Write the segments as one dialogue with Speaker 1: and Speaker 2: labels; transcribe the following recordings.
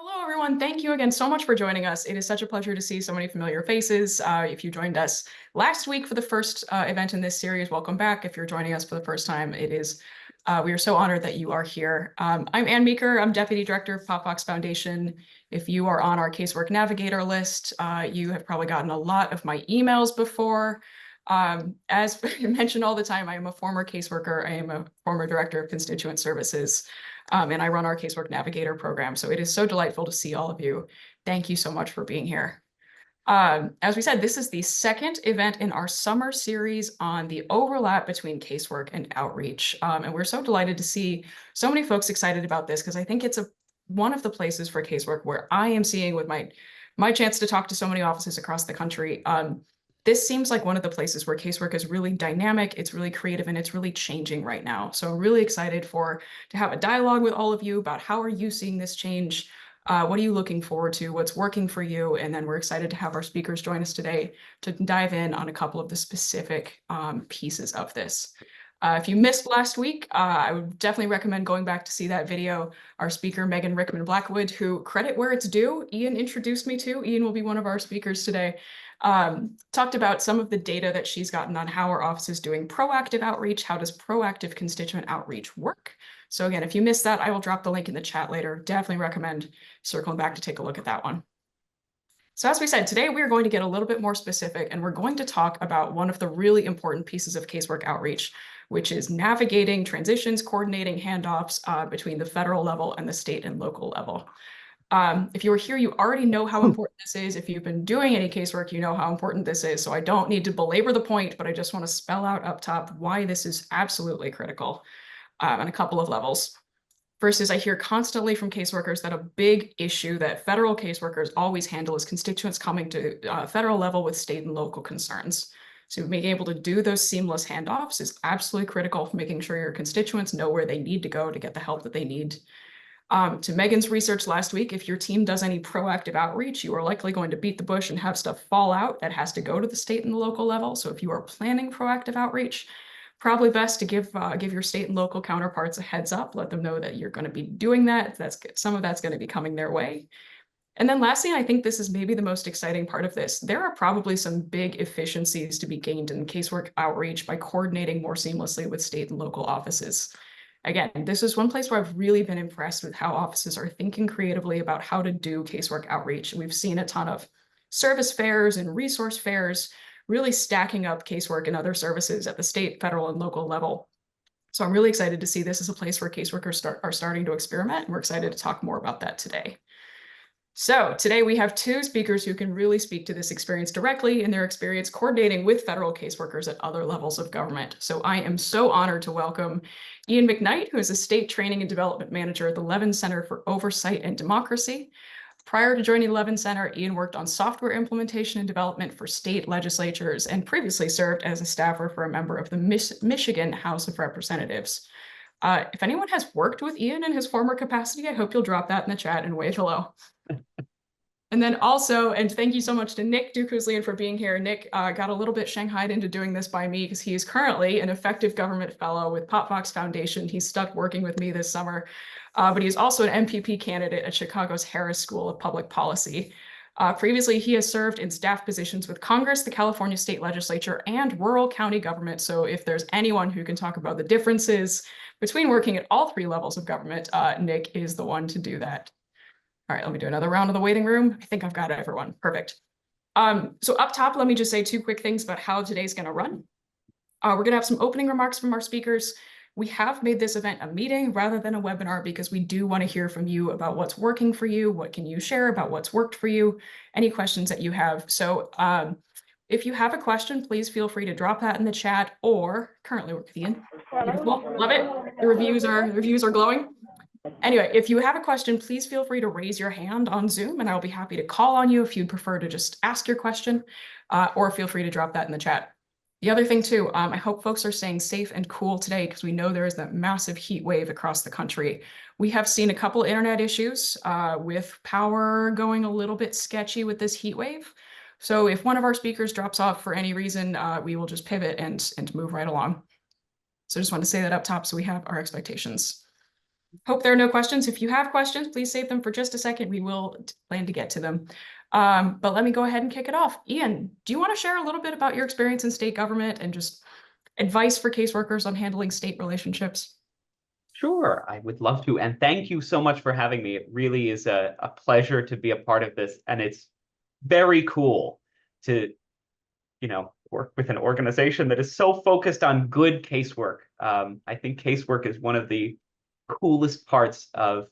Speaker 1: Hello, everyone. Thank you again so much for joining us. It is such a pleasure to see so many familiar faces. If you joined us last week for the first event in this series, welcome back. If you're joining us for the first time, we are so honored that you are here. I'm Ann Meeker. I'm Deputy Director of Pop Fox Foundation. If you are on our Casework Navigator list, you have probably gotten a lot of my emails before. As mentioned all the time, I am a former caseworker. I am a former Director of Constituent Services. And I run our Casework Navigator program. So it is so delightful to see all of you. Thank you so much for being here. As we said, this is the second event in our summer series on the overlap between casework and outreach. And we're so delighted to see so many folks excited about this because I think it's one of the places for casework where I am seeing with my chance to talk to so many offices across the country. This seems like one of the places where casework is really dynamic, it's really creative, and it's really changing right now. So I'm really excited to have a dialogue with all of you about how are you seeing this change? What are you looking forward to? What's working for you? And then we're excited to have our speakers join us today to dive in on a couple of the specific pieces of this. If you missed last week, I would definitely recommend going back to see that video. Our speaker, Megan Rickman Blackwood, who, credit where it's due, Ian introduced me to. Ian will be one of our speakers today. Talked about some of the data that she's gotten on how our office is doing proactive outreach. How does proactive constituent outreach work? So again, if you missed that, I will drop the link in the chat later. Definitely recommend circling back to take a look at that one. So as we said, today we're going to get a little bit more specific, and we're going to talk about one of the really important pieces of casework outreach, which is navigating transitions, coordinating handoffs between the federal level and the state and local level. If you were here, you already know how important this is. If you've been doing any casework, you know how important this is. So I don't need to belabor the point, but I just want to spell out up top why this is absolutely critical on a couple of levels. First is I hear constantly from caseworkers that a big issue that federal caseworkers always handle is constituents coming to federal level with state and local concerns. So being able to do those seamless handoffs is absolutely critical for making sure your constituents know where they need to go to get the help that they need. To Megan's research last week, if your team does any proactive outreach, you are likely going to beat the bush and have stuff fall out that has to go to the state and the local level. So if you are planning proactive outreach, probably best to give your state and local counterparts a heads up, let them know that you're going to be doing that. Some of that's going to be coming their way. And then lastly, I think this is maybe the most exciting part of this. There are probably some big efficiencies to be gained in casework outreach by coordinating more seamlessly with state and local offices. Again, this is one place where I've really been impressed with how offices are thinking creatively about how to do casework outreach. We've seen a ton of service fairs and resource fairs really stacking up casework and other services at the state, federal, and local level. So I'm really excited to see this as a place where caseworkers are starting to experiment, and we're excited to talk more about that today. So today we have two speakers who can really speak to this experience directly in their experience coordinating with federal caseworkers at other levels of government. So I am so honored to welcome Ian McKnight, who is a State Training and Development Manager at the Levin Center for Oversight and Democracy. Prior to joining the Levin Center, Ian worked on software implementation and development for state legislatures and previously served as a staffer for a member of the Michigan House of Representatives. If anyone has worked with Ian in his former capacity, I hope you'll drop that in the chat and wave hello. And then also, and thank you so much to Nick Dukuslian for being here. Nick got a little bit shanghaied into doing this by me because he is currently an effective government fellow with Pop Fox Foundation. He's stuck working with me this summer, but he's also an MPP candidate at Chicago's Harris School of Public Policy. Previously, he has served in staff positions with Congress, the California State Legislature, and rural county government. So if there's anyone who can talk about the differences between working at all three levels of government, Nick is the one to do that. All right, let me do another round of the waiting room. I think I've got everyone. Perfect. So up top, let me just say two quick things about how today's going to run. We're going to have some opening remarks from our speakers. We have made this event a meeting rather than a webinar because we do want to hear from you about what's working for you. What can you share about what's worked for you? Any questions that you have. So if you have a question, please feel free to drop that in the chat or currently work with Ian. Beautiful. Love it. The reviews are glowing. Anyway, if you have a question, please feel free to raise your hand on Zoom and I'll be happy to call on you if you'd prefer to just ask your question, or feel free to drop that in the chat. The other thing too, I hope folks are staying safe and cool today because we know there is that massive heat wave across the country. We have seen a couple internet issues with power going a little bit sketchy with this heat wave. So if one of our speakers drops off for any reason, we will just pivot and move right along. So just want to say that up top so we have our expectations. Hope there are no questions. If you have questions, please save them for just a second. We will plan to get to them. But let me go ahead and kick it off. Ian, do you want to share a little bit about your experience in state government and just advice for caseworkers on handling state relationships?
Speaker 2: Sure, I would love to. And thank you so much for having me. It really is a pleasure to be a part of this. And it's very cool to, work with an organization that is so focused on good casework. I think casework is one of the coolest parts of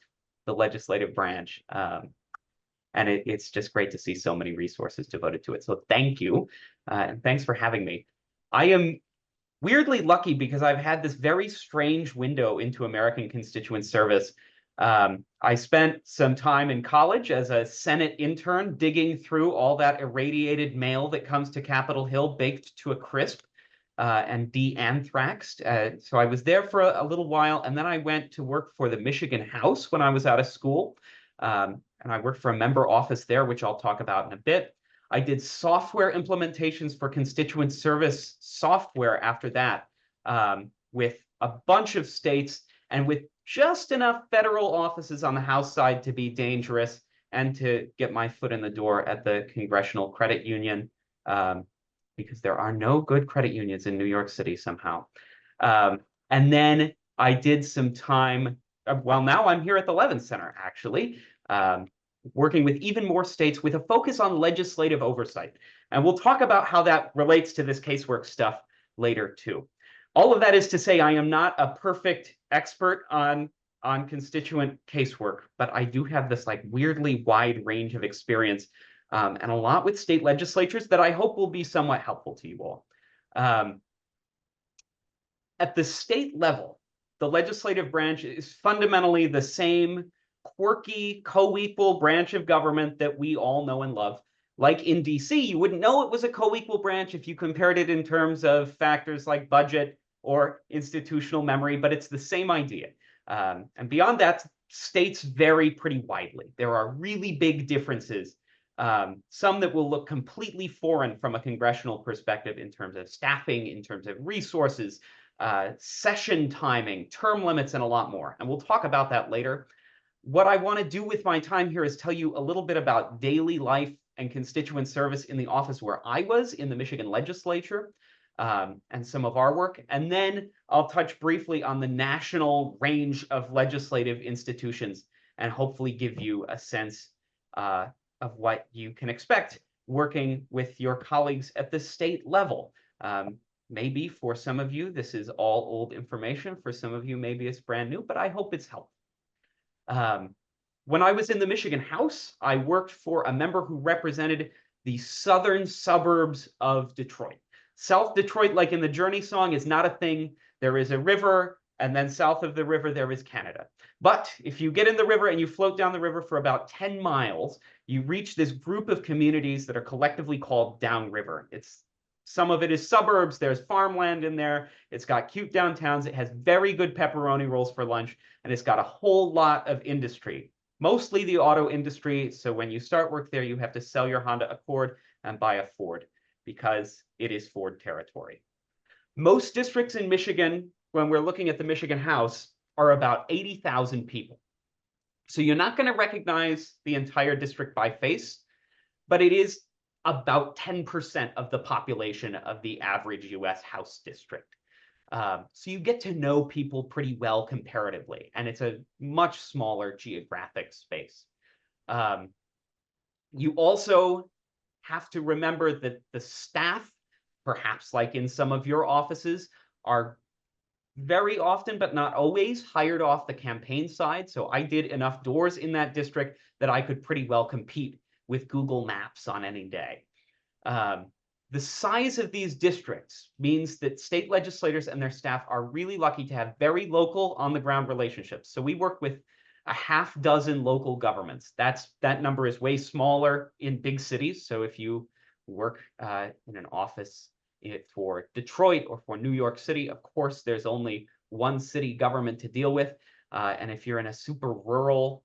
Speaker 2: the legislative branch. And it's just great to see so many resources devoted to it. So thank you. And thanks for having me. I am weirdly lucky because I've had this very strange window into American constituent service. I spent some time in college as a Senate intern digging through all that irradiated mail that comes to Capitol Hill baked to a crisp and de-anthraxed. So I was there for a little while, and then I went to work for the Michigan House when I was out of school. And I worked for a member office there, which I'll talk about in a bit. I did software implementations for constituent service software after that, with a bunch of states and with just enough federal offices on the House side to be dangerous and to get my foot in the door at the Congressional Credit Union, because there are no good credit unions in New York City somehow. And then I did some time, well, now I'm here at the Levin Center, actually, working with even more states with a focus on legislative oversight. And we'll talk about how that relates to this casework stuff later, too. All of that is to say, I am not a perfect expert on constituent casework, but I do have this weirdly wide range of experience and a lot with state legislatures that I hope will be somewhat helpful to you all. At the state level, the legislative branch is fundamentally the same quirky, co-equal branch of government that we all know and love. Like in DC, you wouldn't know it was a co-equal branch if you compared it in terms of factors like budget or institutional memory, but it's the same idea. And beyond that, states vary pretty widely. There are really big differences, some that will look completely foreign from a congressional perspective in terms of staffing, in terms of resources, session timing, term limits, and a lot more. And we'll talk about that later. What I want to do with my time here is tell you a little bit about daily life and constituent service in the office where I was in the Michigan legislature, and some of our work. And then I'll touch briefly on the national range of legislative institutions and hopefully give you a sense of what you can expect working with your colleagues at the state level. Maybe for some of you, this is all old information. For some of you, maybe it's brand new, but I hope it's helpful. When I was in the Michigan House, I worked for a member who represented the southern suburbs of Detroit. South Detroit, like in the Journey song, is not a thing. There is a river, and then south of the river, there is Canada. But if you get in the river and you float down the river for about 10 miles, you reach this group of communities that are collectively called downriver. Some of it is suburbs. There's farmland in there. It's got cute downtowns. It has very good pepperoni rolls for lunch, and it's got a whole lot of industry, mostly the auto industry. So when you start work there, you have to sell your Honda Accord and buy a Ford because it is Ford territory. Most districts in Michigan, when we're looking at the Michigan House, are about 80,000 people. So you're not going to recognize the entire district by face, but it is about 10% of the population of the average US House district. So you get to know people pretty well comparatively, and it's a much smaller geographic space. You also have to remember that the staff, perhaps like in some of your offices, are very often, but not always, hired off the campaign side. So I did enough doors in that district that I could pretty well compete with Google Maps on any day. The size of these districts means that state legislators and their staff are really lucky to have very local on-the-ground relationships. So we work with a half dozen local governments. That number is way smaller in big cities. So if you work in an office for Detroit or for New York City, of course, there's only one city government to deal with. And if you're in a super rural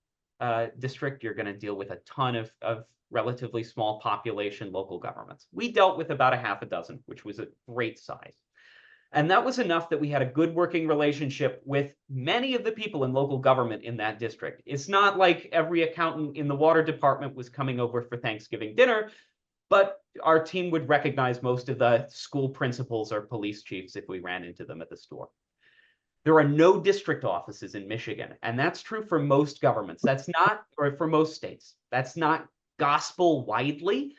Speaker 2: district, you're going to deal with a ton of relatively small population local governments. We dealt with about a half a dozen, which was a great size. And that was enough that we had a good working relationship with many of the people in local government in that district. It's not like every accountant in the water department was coming over for Thanksgiving dinner, but our team would recognize most of the school principals or police chiefs if we ran into them at the store. There are no district offices in Michigan, and that's true for most governments. That's not, or for most states. That's not gospel widely.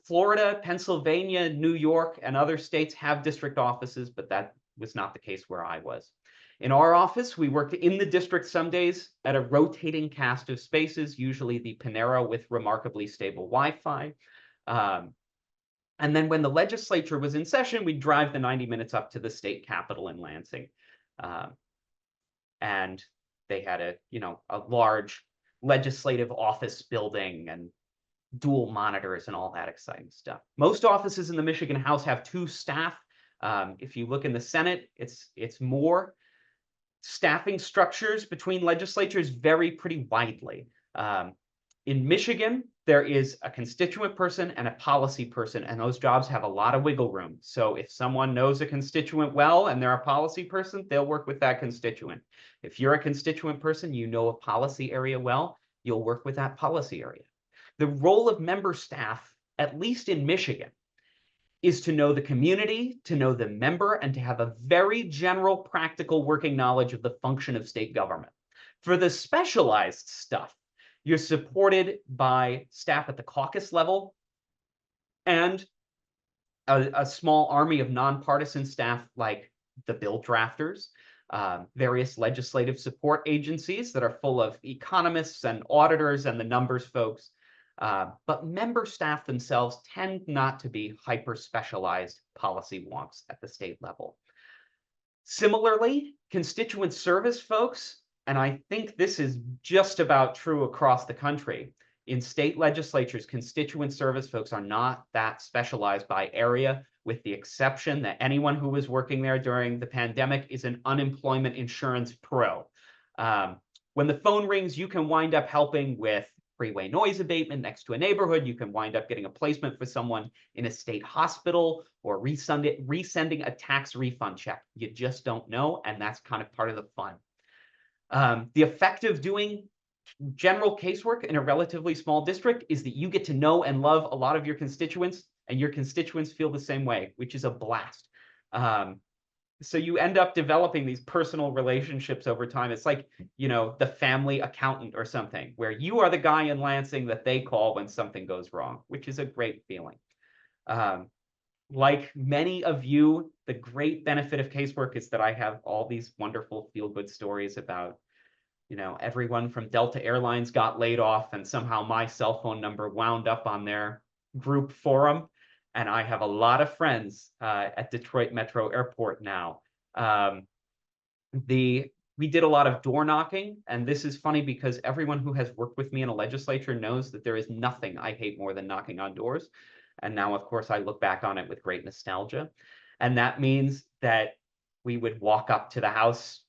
Speaker 2: Florida, Pennsylvania, New York, and other states have district offices, but that was not the case where I was. In our office, we worked in the district some days at a rotating cast of spaces, usually the Panera with remarkably stable Wi-Fi. And then when the legislature was in session, we'd drive the 90 minutes up to the state capitol in Lansing. And they had a large legislative office building and dual monitors and all that exciting stuff. Most offices in the Michigan House have 2 staff. If you look in the Senate, it's more. Staffing structures between legislatures vary pretty widely. In Michigan, there is a constituent person and a policy person, and those jobs have a lot of wiggle room. So if someone knows a constituent well and they're a policy person, they'll work with that constituent. If you're a constituent person, you know a policy area well, you'll work with that policy area. The role of member staff, at least in Michigan, is to know the community, to know the member, and to have a very general practical working knowledge of the function of state government. For the specialized stuff, you're supported by staff at the caucus level and a small army of nonpartisan staff like the bill drafters, various legislative support agencies that are full of economists and auditors and the numbers folks. But member staff themselves tend not to be hyper-specialized policy wonks at the state level. Similarly, constituent service folks, and I think this is just about true across the country, in state legislatures, constituent service folks are not that specialized by area, with the exception that anyone who was working there during the pandemic is an unemployment insurance pro. When the phone rings, you can wind up helping with freeway noise abatement next to a neighborhood. You can wind up getting a placement for someone in a state hospital or resending a tax refund check. You just don't know, and that's kind of part of the fun. The effect of doing general casework in a relatively small district is that you get to know and love a lot of your constituents, and your constituents feel the same way, which is a blast. So you end up developing these personal relationships over time. It's like, the family accountant or something, where you are the guy in Lansing that they call when something goes wrong, which is a great feeling. Like many of you, the great benefit of casework is that I have all these wonderful feel-good stories about, everyone from Delta Airlines got laid off and somehow my cell phone number wound up on their group forum. And I have a lot of friends at Detroit Metro Airport now. We did a lot of door knocking, and this is funny because everyone who has worked with me in a legislature knows that there is nothing I hate more than knocking on doors. And now, of course, I look back on it with great nostalgia. And that means that we would walk up to the house,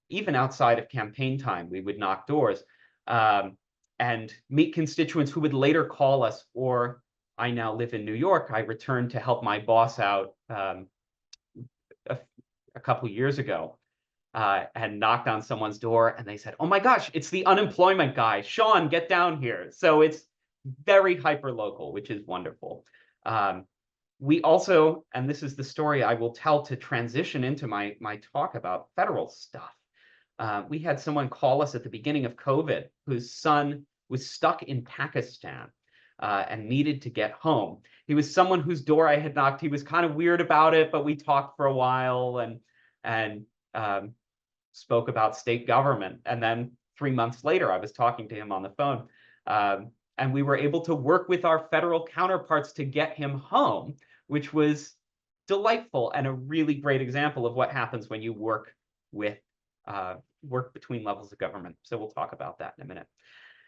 Speaker 2: even outside of campaign time, we would knock doors and meet constituents who would later call us, or I now live in New York. I returned to help my boss out a couple years ago and knocked on someone's door, and they said, "Oh my gosh, it's the unemployment guy. Sean, get down here." So it's very hyper local, which is wonderful. We also, and this is the story I will tell to transition into my talk about federal stuff. We had someone call us at the beginning of COVID whose son was stuck in Pakistan and needed to get home. He was someone whose door I had knocked. He was kind of weird about it, but we talked for a while and spoke about state government. And then 3 months later, I was talking to him on the phone. And we were able to work with our federal counterparts to get him home, which was delightful and a really great example of what happens when you work between levels of government. So we'll talk about that in a minute.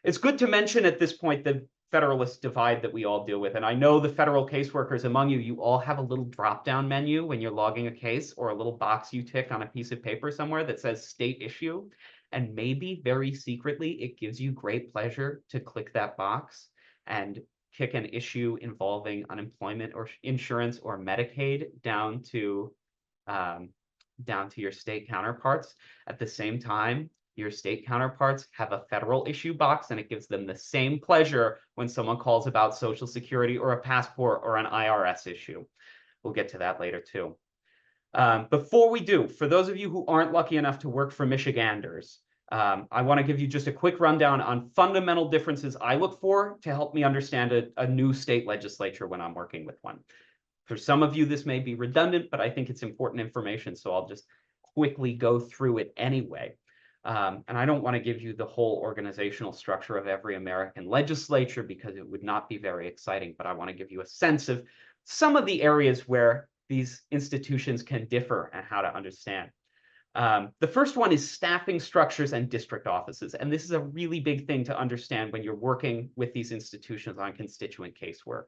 Speaker 2: It's good to mention at this point the federalist divide that we all deal with. And I know the federal caseworkers among you, you all have a little drop-down menu when you're logging a case, or a little box you tick on a piece of paper somewhere that says state issue. And maybe very secretly, it gives you great pleasure to click that box and kick an issue involving unemployment or insurance or Medicaid down to your state counterparts. At the same time, your state counterparts have a federal issue box, and it gives them the same pleasure when someone calls about Social Security or a passport or an IRS issue. We'll get to that later too. Before we do, for those of you who aren't lucky enough to work for Michiganders, I want to give you just a quick rundown on fundamental differences I look for to help me understand a new state legislature when I'm working with one. For some of you, this may be redundant, but I think it's important information, so I'll just quickly go through it anyway. And I don't want to give you the whole organizational structure of every American legislature because it would not be very exciting, but I want to give you a sense of some of the areas where these institutions can differ and how to understand. The first one is staffing structures and district offices. And this is a really big thing to understand when you're working with these institutions on constituent casework.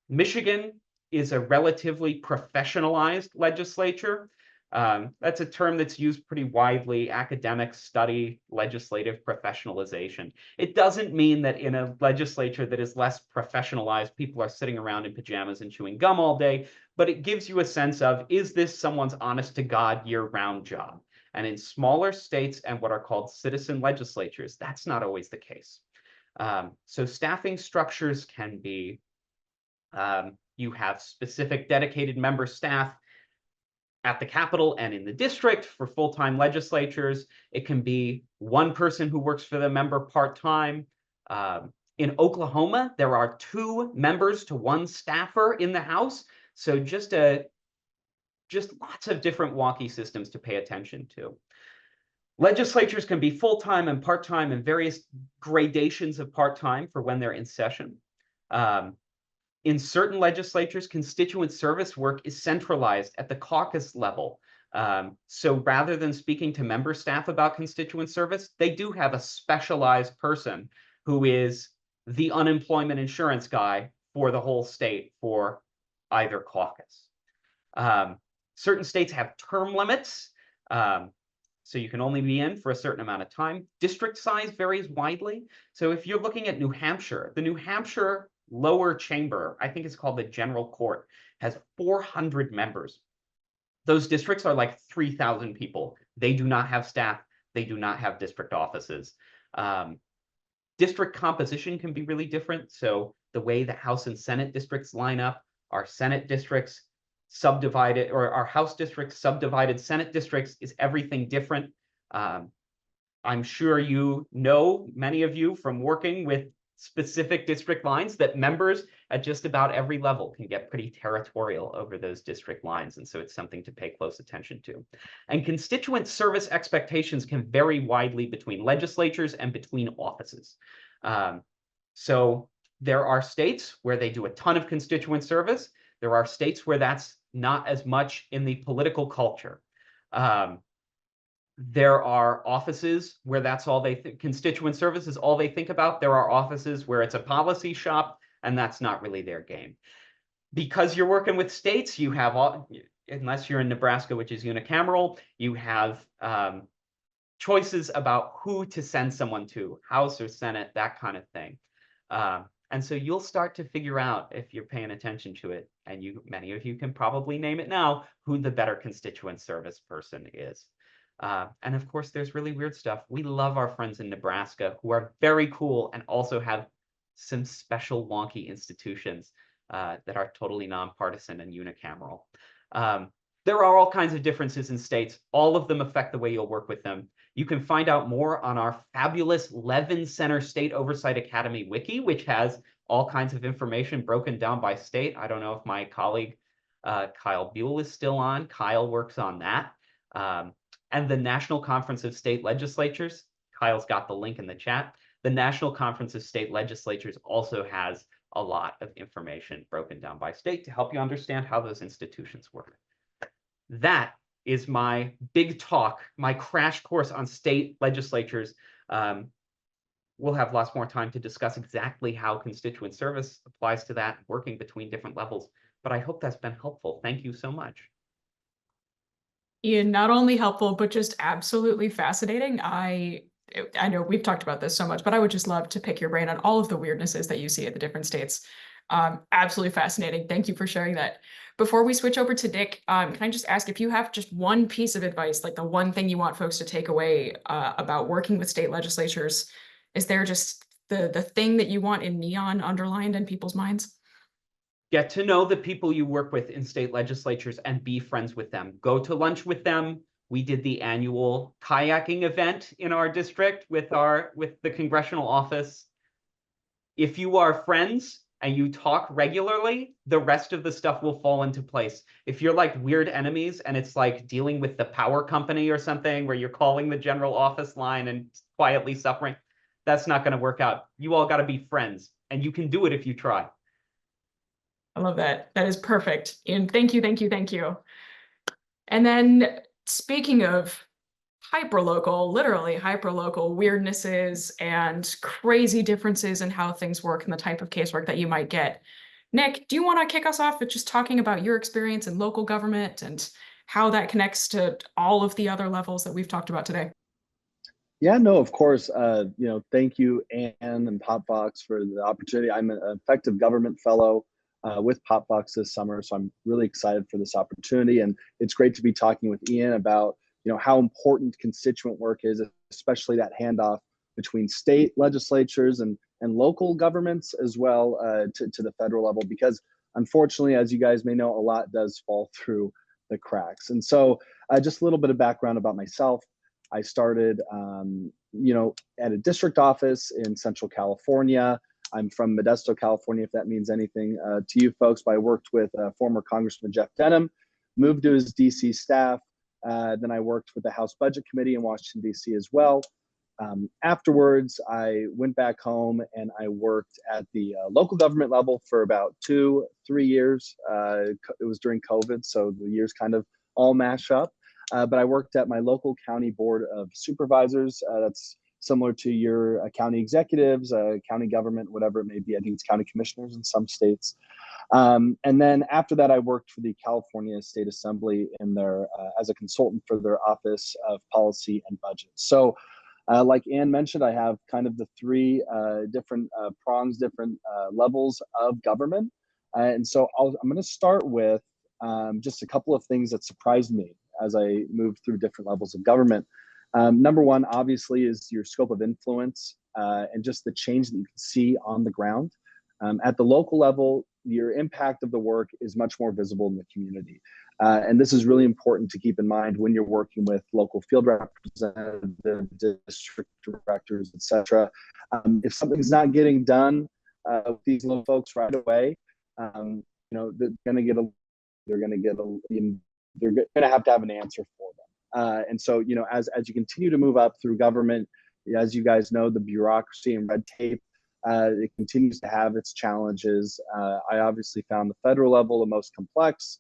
Speaker 2: Michigan is a relatively professionalized legislature. That's a term that's used pretty widely. Academics study legislative professionalization. It doesn't mean that in a legislature that is less professionalized, people are sitting around in pajamas and chewing gum all day, but it gives you a sense of, is this someone's honest-to-God year-round job? And in smaller states and what are called citizen legislatures, that's not always the case. So staffing structures can be, you have specific dedicated member staff at the Capitol and in the district for full-time legislatures. It can be one person who works for the member part-time. In Oklahoma, there are 2 members to 1 staffer in the House. So just lots of different wonky systems to pay attention to. Legislatures can be full-time and part-time and various gradations of part-time for when they're in session. In certain legislatures, constituent service work is centralized at the caucus level. So rather than speaking to member staff about constituent service, they do have a specialized person who is the unemployment insurance guy for the whole state for either caucus. Certain states have term limits, so you can only be in for a certain amount of time. District size varies widely. So if you're looking at New Hampshire, the New Hampshire lower chamber, I think it's called the General Court, has 400 members. Those districts are like 3,000 people. They do not have staff. They do not have district offices. District composition can be really different. So the way the House and Senate districts line up, our Senate districts subdivided, or our House districts subdivided Senate districts, is everything different. I'm sure you know, many of you from working with specific district lines, that members at just about every level can get pretty territorial over those district lines. And so it's something to pay close attention to. And constituent service expectations can vary widely between legislatures and between offices. So there are states where they do a ton of constituent service. There are states where that's not as much in the political culture. There are offices where that's all they constituent service is all they think about. There are offices where it's a policy shop, and that's not really their game. Because you're working with states, you have all, unless you're in Nebraska, which is unicameral, you have choices about who to send someone to, House or Senate, that kind of thing. And so you'll start to figure out, if you're paying attention to it, and many of you can probably name it now, who the better constituent service person is. And of course, there's really weird stuff. We love our friends in Nebraska who are very cool and also have some special wonky institutions that are totally nonpartisan and unicameral. There are all kinds of differences in states. All of them affect the way you'll work with them. You can find out more on our fabulous Levin Center State Oversight Academy wiki, which has all kinds of information broken down by state. I don't know if my colleague Kyle Buell is still on. Kyle works on that. And the National Conference of State Legislatures, Kyle's got the link in the chat. The National Conference of State Legislatures also has a lot of information broken down by state to help you understand how those institutions work. That is my big talk, my crash course on state legislatures. We'll have lots more time to discuss exactly how constituent service applies to that, working between different levels. But I hope that's been helpful. Thank you so much.
Speaker 1: Ian, not only helpful, but just absolutely fascinating. I I know we've talked about this so much, but I would just love to pick your brain on all of the weirdnesses that you see at the different states. Absolutely fascinating. Thank you for sharing that. Before we switch over to Nick, can I just ask if you have just one piece of advice, like the one thing you want folks to take away about working with state legislatures? Is there just the thing that you want in neon underlined in people's minds?
Speaker 2: Get to know the people you work with in state legislatures and be friends with them. Go to lunch with them. We did the annual kayaking event in our district with the congressional office. If you are friends and you talk regularly, the rest of the stuff will fall into place. If you're like weird enemies and it's like dealing with the power company or something where you're calling the general office line and quietly suffering, that's not going to work out. You all got to be friends, and you can do it if you try.
Speaker 1: I love that. That is perfect. And thank you, thank you, thank you. And then speaking of hyperlocal, literally hyperlocal weirdnesses and crazy differences in how things work and the type of casework that you might get. Nick, do you want to kick us off with just talking about your experience in local government and how that connects to all of the other levels that we've talked about today?
Speaker 3: Yeah, no, of course. Thank you, Anne and PopVox, for the opportunity. I'm an effective government fellow with PopVox this summer, so I'm really excited for this opportunity. And it's great to be talking with Ian about how important constituent work is, especially that handoff between state legislatures and local governments as well to the federal level, because unfortunately, as you guys may know, a lot does fall through the cracks. And so just a little bit of background about myself. I started, at a district office in Central California. I'm from Modesto, California, if that means anything to you folks. But I worked with former Congressman Jeff Denham, moved to his DC staff. Then I worked with the House Budget Committee in Washington, DC as well. Afterwards, I went back home and I worked at the local government level for about 2-3 years. It was during COVID, so the years kind of all mash up. But I worked at my local county board of supervisors. That's similar to your county executives, county government, whatever it may be. I think it's county commissioners in some states. And then after that, I worked for the California State Assembly in their as a consultant for their Office of Policy and Budget. So like Anne mentioned, I have kind of the three different prongs, different levels of government. And so I'm going to start with just a couple of things that surprised me as I moved through different levels of government. Number one, obviously, is your scope of influence and just the change that you can see on the ground. At the local level, your impact of the work is much more visible in the community. And this is really important to keep in mind when you're working with local field representatives, district directors, et cetera. If something's not getting done with these little folks right away, they're going to have an answer for them. And so, as you continue to move up through government, as you guys know, the bureaucracy and red tape, it continues to have its challenges. I obviously found the federal level the most complex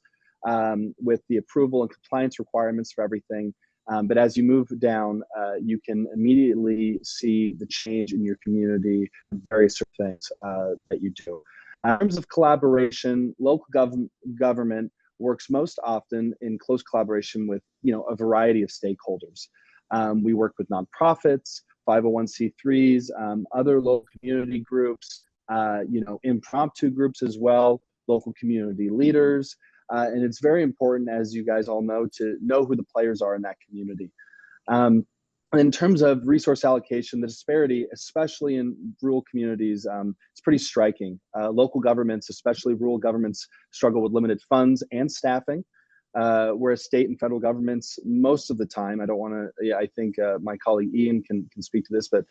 Speaker 3: with the approval and compliance requirements for everything. But as you move down, you can immediately see the change in your community, various things that you do. In terms of collaboration, local government works most often in close collaboration with a variety of stakeholders. We work with nonprofits, 501c3s, other local community groups, impromptu groups as well, local community leaders. And it's very important, as you guys all know, to know who the players are in that community. In terms of resource allocation, the disparity, especially in rural communities, it's pretty striking. Local governments, especially rural governments, struggle with limited funds and staffing, whereas state and federal governments, most of the time, I think my colleague Ian can speak to this, but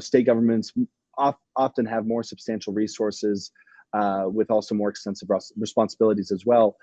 Speaker 3: state governments often have more substantial resources with also more extensive responsibilities as well.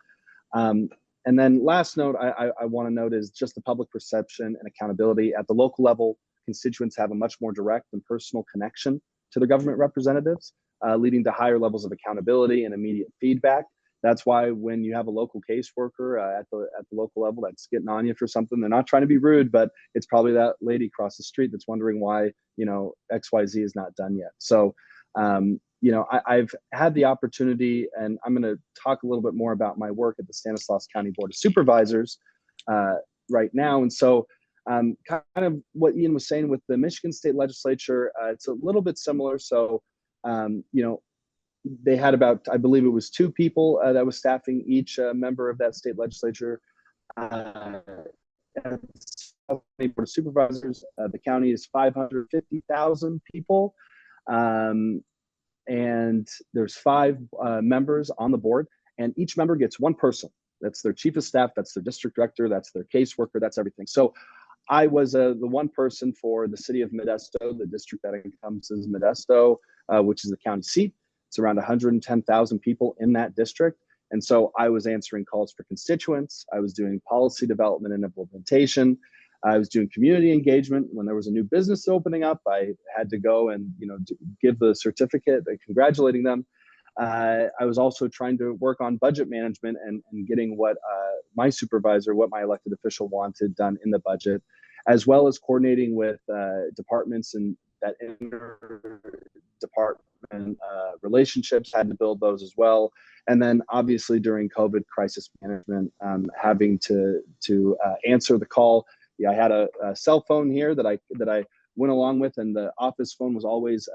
Speaker 3: And then last note I want to note is just the public perception and accountability. At the local level, constituents have a much more direct and personal connection to their government representatives, leading to higher levels of accountability and immediate feedback. That's why when you have a local caseworker at the local level that's getting on you for something, they're not trying to be rude, but it's probably that lady across the street that's wondering why XYZ is not done yet. So I've had the opportunity, and I'm going to talk a little bit more about my work at the Stanislaus County Board of Supervisors right now. And so Kind of what Ian was saying with the Michigan State Legislature, it's a little bit similar. So, they had about, I believe it was 2 people that was staffing each member of that state legislature. Board of Supervisors, the county is 550,000 people. And there's 5 members on the board, and each member gets 1 person. That's their chief of staff, that's their district director, that's their caseworker, that's everything. So I was the 1 person for the city of Modesto, the district that encompasses Modesto, which is the county seat. It's around 110,000 people in that district. And so I was answering calls for constituents. I was doing policy development and implementation. I was doing community engagement. When there was a new business opening up, I had to go and give the certificate, congratulating them. I was also trying to work on budget management and getting what my supervisor, what my elected official wanted done in the budget, as well as coordinating with departments and that inter-department relationships, had to build those as well. And then obviously during COVID crisis management, having to answer the call. Yeah, I had a cell phone here that I went along with, and the office phone was always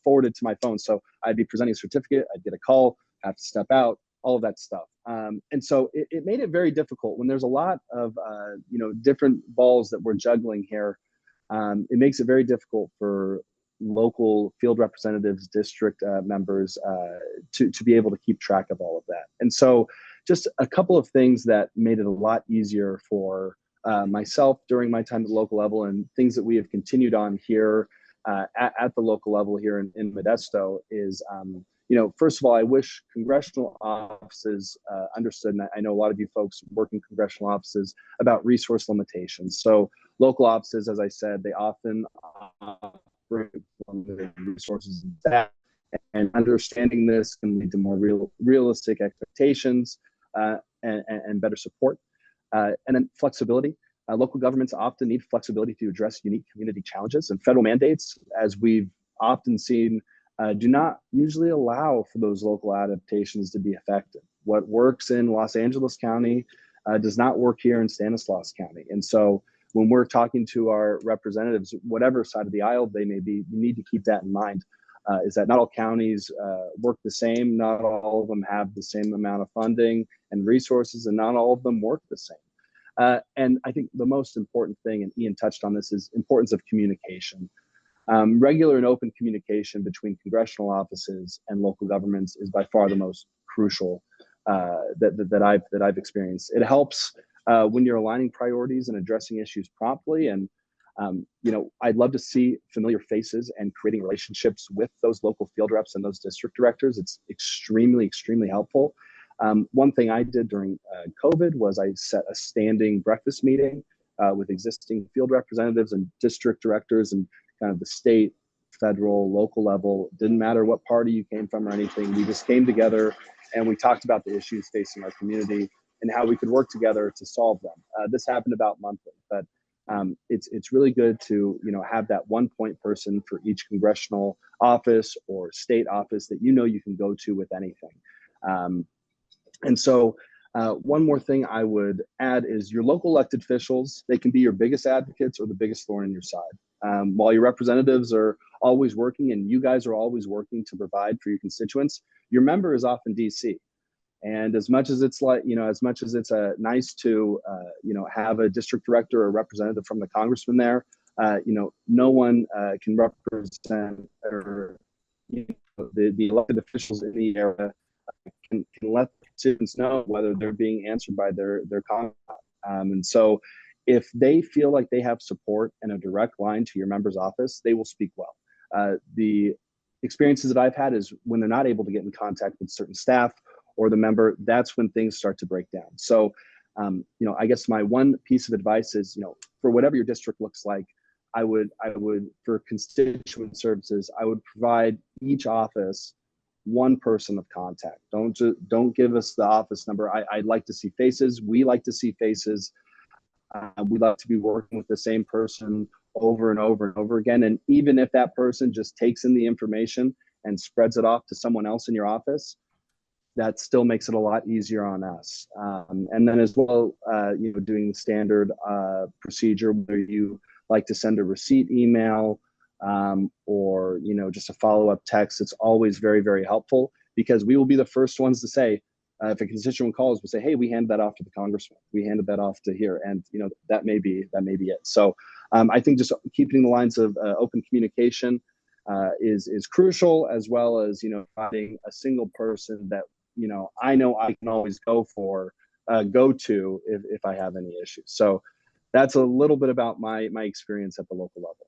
Speaker 3: forwarded to my phone. So I'd be presenting a certificate, I'd get a call, have to step out, all of that stuff. And so it made it very difficult when there's a lot of different balls that we're juggling here. It makes it very difficult for local field representatives, district members to be able to keep track of all of that. And so just a couple of things that made it a lot easier for myself during my time at the local level, and things that we have continued on here at the local level here in Modesto is, first of all, I wish congressional offices understood, and I know a lot of you folks work in congressional offices, about resource limitations. So local offices, as I said, they often operate limited resources and staff, and understanding this can lead to more realistic expectations and better support. And then flexibility. Local governments often need flexibility to address unique community challenges, and federal mandates, as we've often seen, do not usually allow for those local adaptations to be effective. What works in Los Angeles County does not work here in Stanislaus County. And so when we're talking to our representatives, whatever side of the aisle they may be, you need to keep that in mind. Is that not all counties work the same, not all of them have the same amount of funding and resources, and not all of them work the same. And I think the most important thing, and Ian touched on this, is importance of communication. Regular and open communication between congressional offices and local governments is by far the most crucial that I've experienced. It helps when you're aligning priorities and addressing issues promptly. And I'd love to see familiar faces and creating relationships with those local field reps and those district directors. It's extremely, extremely helpful. One thing I did during COVID was I set a standing breakfast meeting with existing field representatives and district directors, and kind of the state, federal, local level. Didn't matter what party you came from or anything. We just came together and we talked about the issues facing our community and how we could work together to solve them. This happened about monthly, but it's really good to have that one point person for each congressional office or state office that you can go to with anything. And so one more thing I would add is your local elected officials, they can be your biggest advocates or the biggest thorn in your side. While your representatives are always working and you guys are always working to provide for your constituents, your member is often DC. And as much as it's nice to, have a district director or a representative from the congressman there, no one can represent or the elected officials in the area can let students know whether they're being answered by their congressman. And so if they feel like they have support and a direct line to your member's office, they will speak well. The experiences that I've had is when they're not able to get in contact with certain staff or the member, that's when things start to break down. So, I guess my one piece of advice is, for whatever your district looks like, I would for constituent services, I would provide each office one person of contact. Don't give us the office number. I'd like to see faces. We like to see faces. We like to be working with the same person over and over and over again. And even if that person just takes in the information and spreads it off to someone else in your office, that still makes it a lot easier on us. And then as well, doing the standard procedure where you like to send a receipt email or, just a follow-up text. It's always very, very helpful because we will be the first ones to say, if a constituent calls, we'll say, hey, we handed that off to the congressman. We handed that off to here. And, that may be it. So I think just keeping the lines of open communication is crucial, as well as, finding a single person that, I know I can always go to if I have any issues. So that's a little bit about my experience at the local level.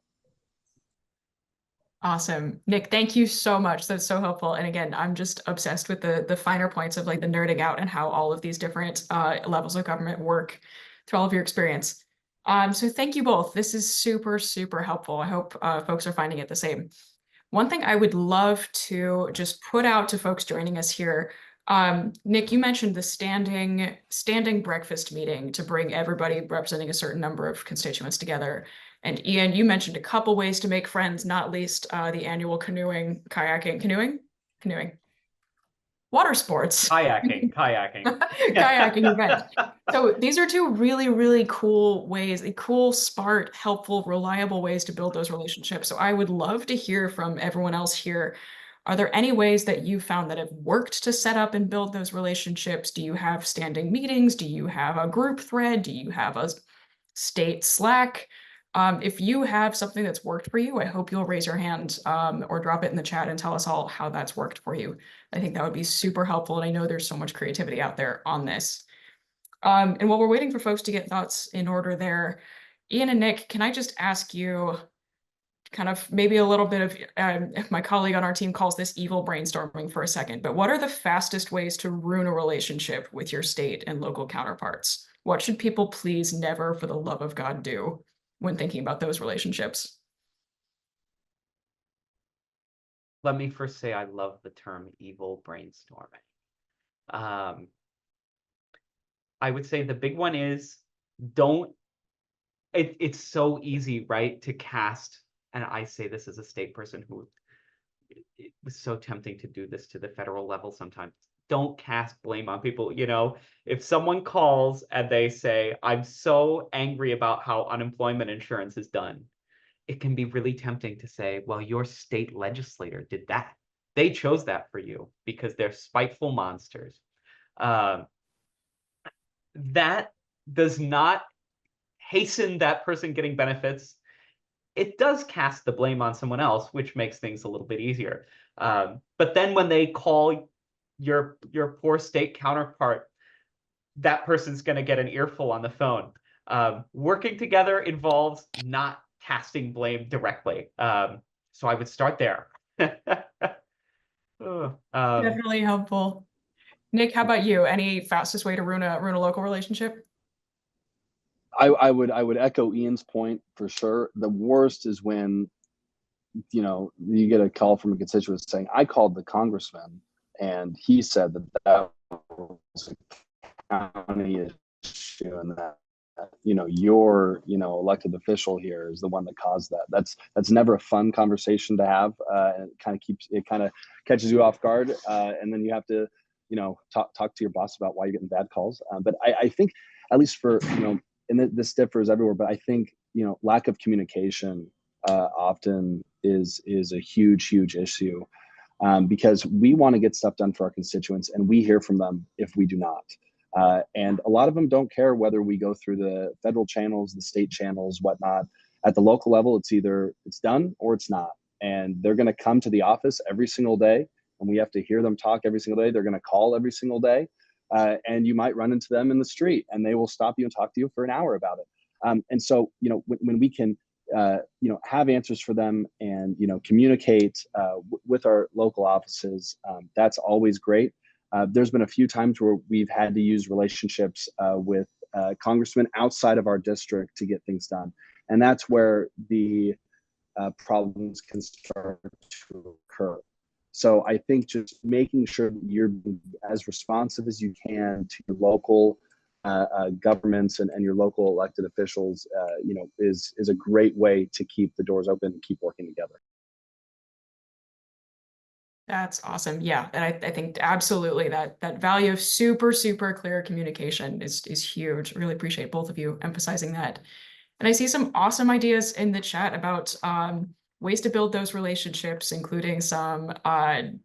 Speaker 1: Awesome. Nick, thank you so much. That's so helpful. And again, I'm just obsessed with the finer points of like the nerding out and how all of these different levels of government work through all of your experience. So thank you both. This is super, super helpful. I hope folks are finding it the same. One thing I would love to just put out to folks joining us here, Nick, you mentioned the standing breakfast meeting to bring everybody representing a certain number of constituents together. And Ian, you mentioned a couple ways to make friends, not least the annual canoeing, water sports.
Speaker 2: Kayaking.
Speaker 1: Kayaking event. So these are two really, really cool ways, cool, smart, helpful, reliable ways to build those relationships. So I would love to hear from everyone else here. Are there any ways that you found that have worked to set up and build those relationships? Do you have standing meetings? Do you have a group thread? Do you have a state Slack? If you have something that's worked for you, I hope you'll raise your hand or drop it in the chat and tell us all how that's worked for you. I think that would be super helpful. And I know there's so much creativity out there on this. And while we're waiting for folks to get thoughts in order there, Ian and Nick, can I just ask you kind of maybe a little bit of, my colleague on our team calls this evil brainstorming for a second, but what are the fastest ways to ruin a relationship with your state and local counterparts? What should people please never, for the love of God, do when thinking about those relationships?
Speaker 2: Let me first say I love the term evil brainstorming. I would say the big one is it's so easy, right, to cast, and I say this as a state person who it was so tempting to do this to the federal level sometimes. Don't cast blame on people. If someone calls and they say, I'm so angry about how unemployment insurance is done, it can be really tempting to say, well, your state legislator did that. They chose that for you because they're spiteful monsters. That does not hasten that person getting benefits. It does cast the blame on someone else, which makes things a little bit easier. But then when they call your poor state counterpart, that person's going to get an earful on the phone. Working together involves not casting blame directly. So I would start there.
Speaker 1: Definitely helpful. Nick, how about you? Any fastest way to ruin a local relationship?
Speaker 3: I would echo Ian's point for sure. The worst is when you get a call from a constituent saying, I called the congressman and he said that was a county issue and that your elected official here is the one that caused that. That's never a fun conversation to have, and it kind of catches you off guard, and then you have to talk to your boss about why you're getting bad calls. But I think, at least for and this differs everywhere, but I think lack of communication often is a huge issue, because we want to get stuff done for our constituents and we hear from them if we do not. And a lot of them don't care whether we go through the federal channels, the state channels, whatnot. At the local level, it's either it's done or it's not. And they're going to come to the office every single day, and we have to hear them talk every single day. They're going to call every single day, and you might run into them in the street, and they will stop you and talk to you for an hour about it. And so, when we can, have answers for them and communicate with our local offices, that's always great. There's been a few times where we've had to use relationships with congressmen outside of our district to get things done. And that's where the problems can start to occur. So I think just making sure that you're as responsive as you can to your local governments and your local elected officials, is a great way to keep the doors open and keep working together.
Speaker 1: That's awesome. Yeah, and I think absolutely that value of super clear communication is huge. Really appreciate both of you emphasizing that. And I see some awesome ideas in the chat about ways to build those relationships, including some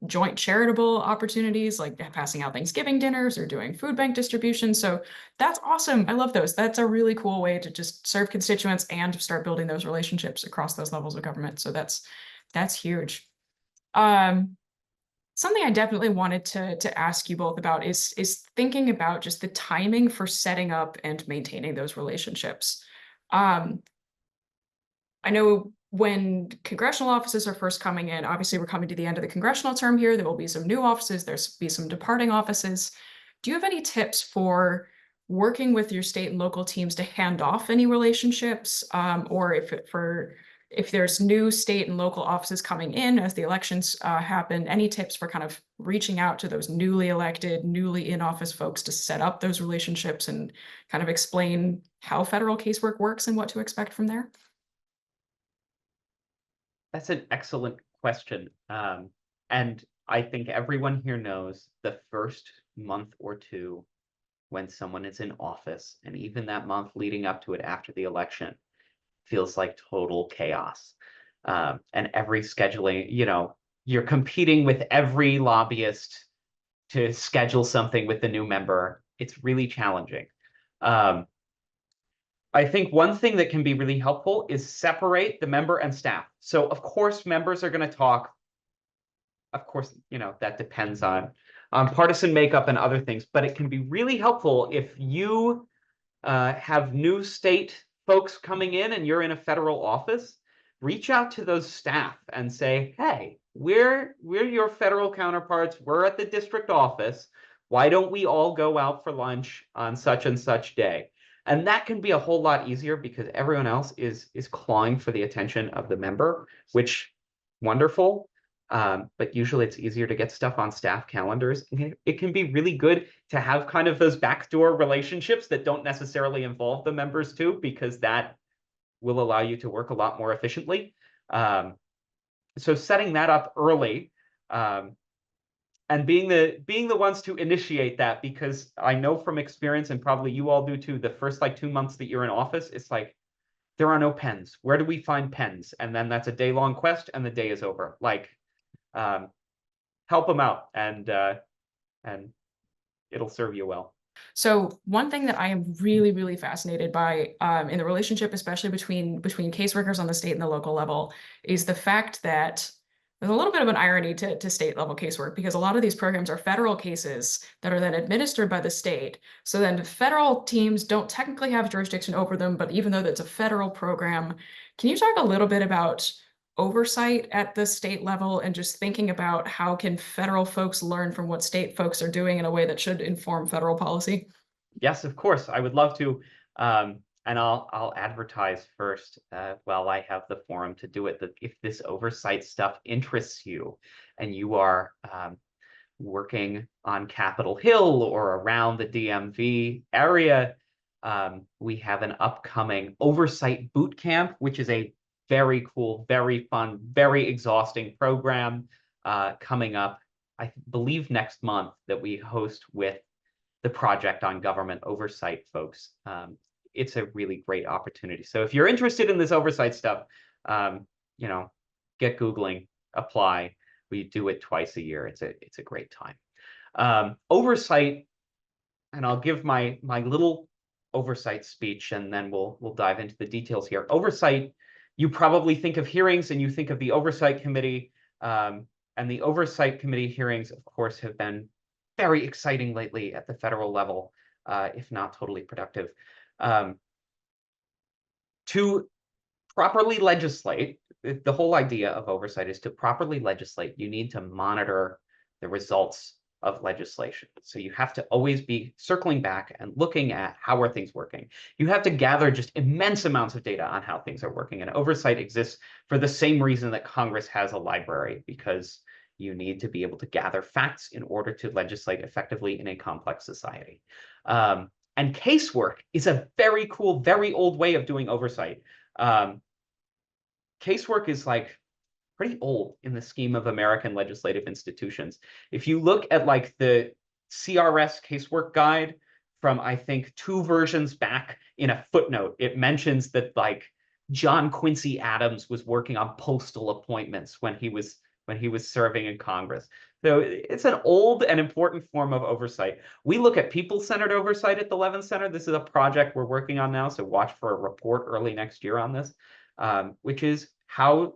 Speaker 1: joint charitable opportunities like passing out Thanksgiving dinners or doing food bank distribution. So that's awesome. I love those. That's a really cool way to just serve constituents and start building those relationships across those levels of government. So that's huge. Something I definitely wanted to ask you both about is thinking about just the timing for setting up and maintaining those relationships. I know when congressional offices are first coming in, obviously we're coming to the end of the congressional term here. There will be some new offices, there's be some departing offices. Do you have any tips for working with your state and local teams to hand off any relationships, or if there's new state and local offices coming in as the elections happen, any tips for kind of reaching out to those newly elected, newly in office folks to set up those relationships and kind of explain how federal casework works and what to expect from there?
Speaker 2: That's an excellent question. And I think everyone here knows the first month or two when someone is in office, and even that month leading up to it after the election, feels like total chaos. And every scheduling, you're competing with every lobbyist to schedule something with the new member. It's really challenging. I think one thing that can be really helpful is separate the member and staff. So of course, members are going to talk. Of course, that depends on partisan makeup and other things, but it can be really helpful if you have new state folks coming in and you're in a federal office, reach out to those staff and say, hey, we're your federal counterparts. We're at the district office. Why don't we all go out for lunch on such and such day? And that can be a whole lot easier because everyone else is clawing for the attention of the member, which wonderful. But usually it's easier to get stuff on staff calendars. It can be really good to have kind of those backdoor relationships that don't necessarily involve the members too, because that will allow you to work a lot more efficiently. So setting that up early, and being the ones to initiate that, because I know from experience, and probably you all do too, the first like 2 months that you're in office, it's like, there are no pens. Where do we find pens? And then that's a day-long quest and the day is over. Like, help them out and it'll serve you well.
Speaker 1: So one thing that I am really fascinated by in the relationship, especially between caseworkers on the state and the local level, is the fact that there's a little bit of an irony to state level casework, because a lot of these programs are federal cases that are then administered by the state. So then the federal teams don't technically have jurisdiction over them, but even though that's a federal program, can you talk a little bit about oversight at the state level and just thinking about how can federal folks learn from what state folks are doing in a way that should inform federal policy?
Speaker 2: Yes, of course, I would love to. And I'll advertise first while I have the forum to do it, that if this oversight stuff interests you and you are working on Capitol Hill or around the DMV area, we have an upcoming oversight boot camp, which is a very cool, very fun, very exhausting program coming up, I believe next month, that we host with the Project on Government Oversight folks. It's a really great opportunity. So if you're interested in this oversight stuff, get Googling, apply. We do it twice a year. It's a great time. Oversight, and I'll give my little oversight speech, and then we'll dive into the details here. Oversight, you probably think of hearings and you think of the Oversight Committee, and the Oversight Committee hearings, of course, have been very exciting lately at the federal level, if not totally productive. To properly legislate, the whole idea of oversight is to properly legislate, you need to monitor the results of legislation. So you have to always be circling back and looking at how are things working. You have to gather just immense amounts of data on how things are working. And oversight exists for the same reason that Congress has a library, because you need to be able to gather facts in order to legislate effectively in a complex society. And casework is a very cool, very old way of doing oversight. Casework is like pretty old in the scheme of American legislative institutions. If you look at like the CRS casework guide from, I think, 2 versions back, in a footnote, it mentions that like John Quincy Adams was working on postal appointments when he was serving in Congress. So it's an old and important form of oversight. We look at people-centered oversight at the Levin Center. This is a project we're working on now, so watch for a report early next year on this, which is how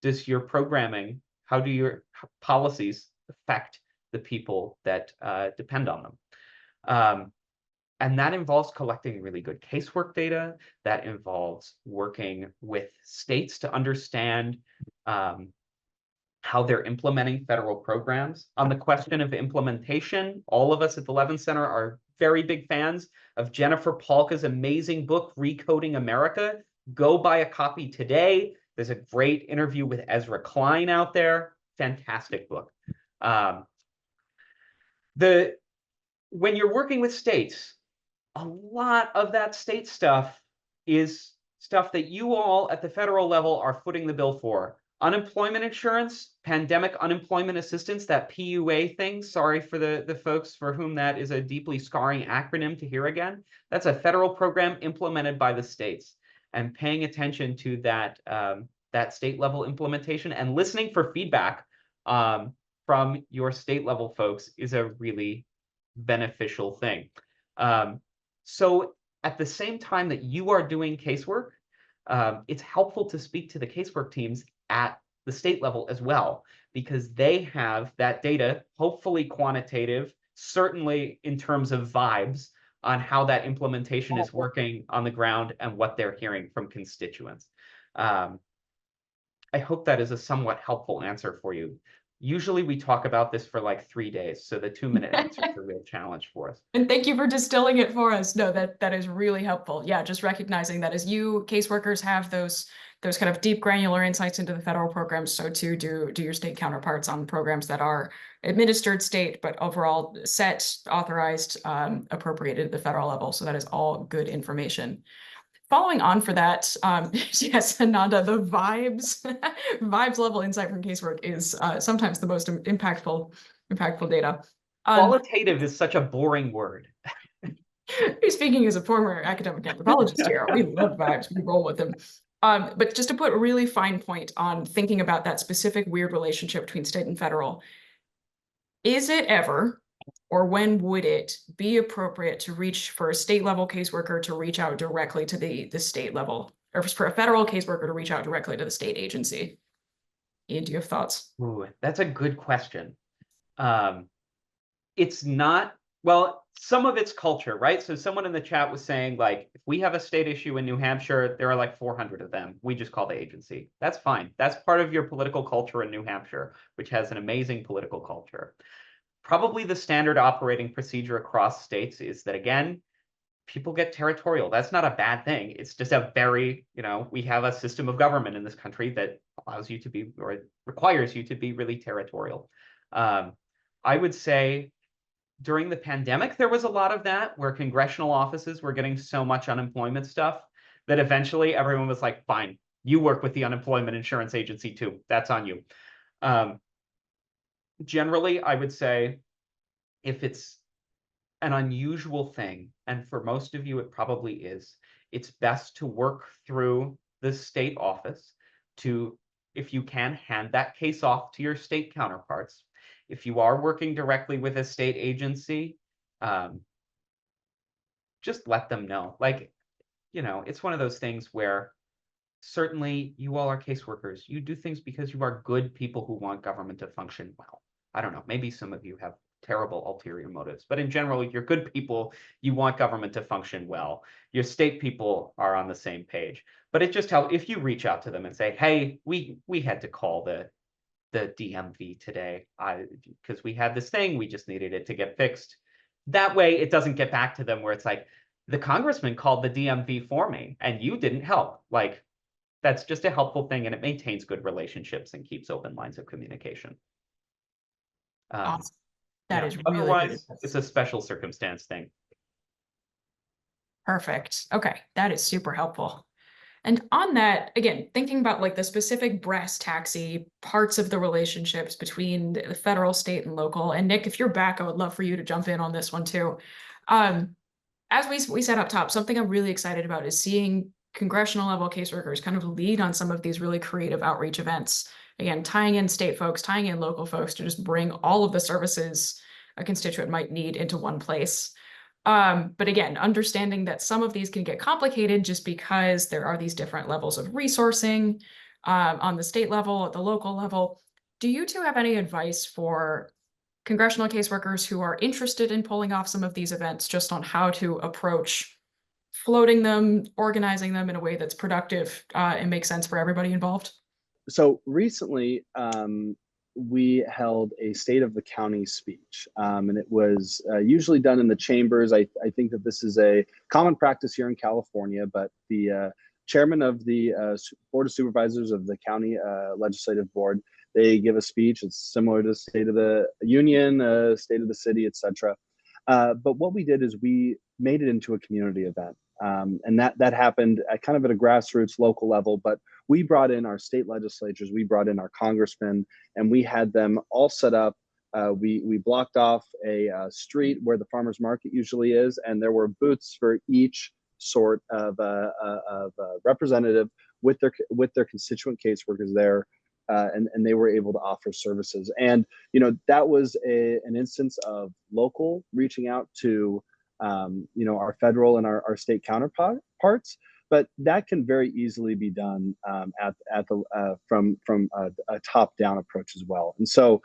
Speaker 2: does your programming, how do your policies affect the people that depend on them? And that involves collecting really good casework data. That involves working with states to understand how they're implementing federal programs. On the question of implementation, all of us at the Levin Center are very big fans of Jennifer Palka's amazing book, Recoding America. Go buy a copy today. There's a great interview with Ezra Klein out there. Fantastic book. When you're working with states, a lot of that state stuff is stuff that you all at the federal level are footing the bill for. Unemployment insurance, pandemic unemployment assistance, that PUA thing, sorry for the folks for whom that is a deeply scarring acronym to hear again. That's a federal program implemented by the states. And paying attention to that, that state level implementation and listening for feedback from your state level folks is a really beneficial thing. So at the same time that you are doing casework, it's helpful to speak to the casework teams at the state level as well, because they have that data, hopefully quantitative, certainly in terms of vibes on how that implementation is working on the ground and what they're hearing from constituents. I hope that is a somewhat helpful answer for you. Usually we talk about this for like 3 days, so the 2-minute answer is a real challenge for us.
Speaker 1: And thank you for distilling it for us. No, that is really helpful. Yeah, just recognizing that as you caseworkers have those kind of deep granular insights into the federal programs, so too do your state counterparts on programs that are administered state, but overall set, authorized, appropriated at the federal level. So that is all good information. Following on for that, yes, Ananda, the vibes level insight from casework is sometimes the most impactful data.
Speaker 2: Qualitative is such a boring word.
Speaker 1: Speaking as a former academic anthropologist here, we love vibes, we roll with them. But just to put a really fine point on thinking about that specific weird relationship between state and federal, is it ever, or when would it be appropriate to reach for a state level caseworker to reach out directly to the state level, or for a federal caseworker to reach out directly to the state agency? Ian, do you have thoughts?
Speaker 2: Ooh, that's a good question. It's not, well, some of it's culture, right? So someone in the chat was saying, like, if we have a state issue in New Hampshire, there are like 400 of them. We just call the agency. That's fine. That's part of your political culture in New Hampshire, which has an amazing political culture. Probably the standard operating procedure across states is that, again, people get territorial. That's not a bad thing. It's just a very, we have a system of government in this country that allows you to be, or requires you to be really territorial. I would say during the pandemic, there was a lot of that where congressional offices were getting so much unemployment stuff that eventually everyone was like, fine, you work with the unemployment insurance agency too. That's on you. Generally, I would say if it's an unusual thing, and for most of you, it probably is, it's best to work through the state office to, if you can, hand that case off to your state counterparts. If you are working directly with a state agency, just let them know. Like, it's one of those things where certainly you all are caseworkers. You do things because you are good people who want government to function well. I don't know, maybe some of you have terrible ulterior motives, but in general, you're good people. You want government to function well. Your state people are on the same page. But it just helps if you reach out to them and say, hey, we had to call the DMV today because we had this thing, we just needed it to get fixed. That way it doesn't get back to them where it's like, the congressman called the DMV for me and you didn't help. Like, that's just a helpful thing, and it maintains good relationships and keeps open lines of communication.
Speaker 1: Awesome. That is really
Speaker 2: otherwise
Speaker 1: good.
Speaker 2: It's a special circumstance thing.
Speaker 1: Perfect. Okay, that is super helpful. And on that, again, thinking about like the specific brass taxi parts of the relationships between the federal, state, and local. And Nick, if you're back, I would love for you to jump in on this one too. As we said up top, something I'm really excited about is seeing congressional level caseworkers kind of lead on some of these really creative outreach events. Again, tying in state folks, tying in local folks to just bring all of the services a constituent might need into one place. But again, understanding that some of these can get complicated just because there are these different levels of resourcing on the state level, at the local level. Do you two have any advice for congressional caseworkers who are interested in pulling off some of these events just on how to approach floating them, organizing them in a way that's productive and makes sense for everybody involved?
Speaker 3: So recently, we held a state of the county speech, and it was usually done in the chambers. I think that this is a common practice here in California, but the chairman of the Board of Supervisors of the county legislative board, they give a speech. It's similar to State of the Union, State of the City, etc. But what we did is we made it into a community event. And that happened at kind of at a grassroots local level, but we brought in our state legislatures, we brought in our congressmen, and we had them all set up. We blocked off a street where the farmers market usually is, and there were booths for each sort of representative with their constituent caseworkers there, and they were able to offer services. And that was an instance of local reaching out to our federal and our state counterparts, but that can very easily be done from a top-down approach as well. And so,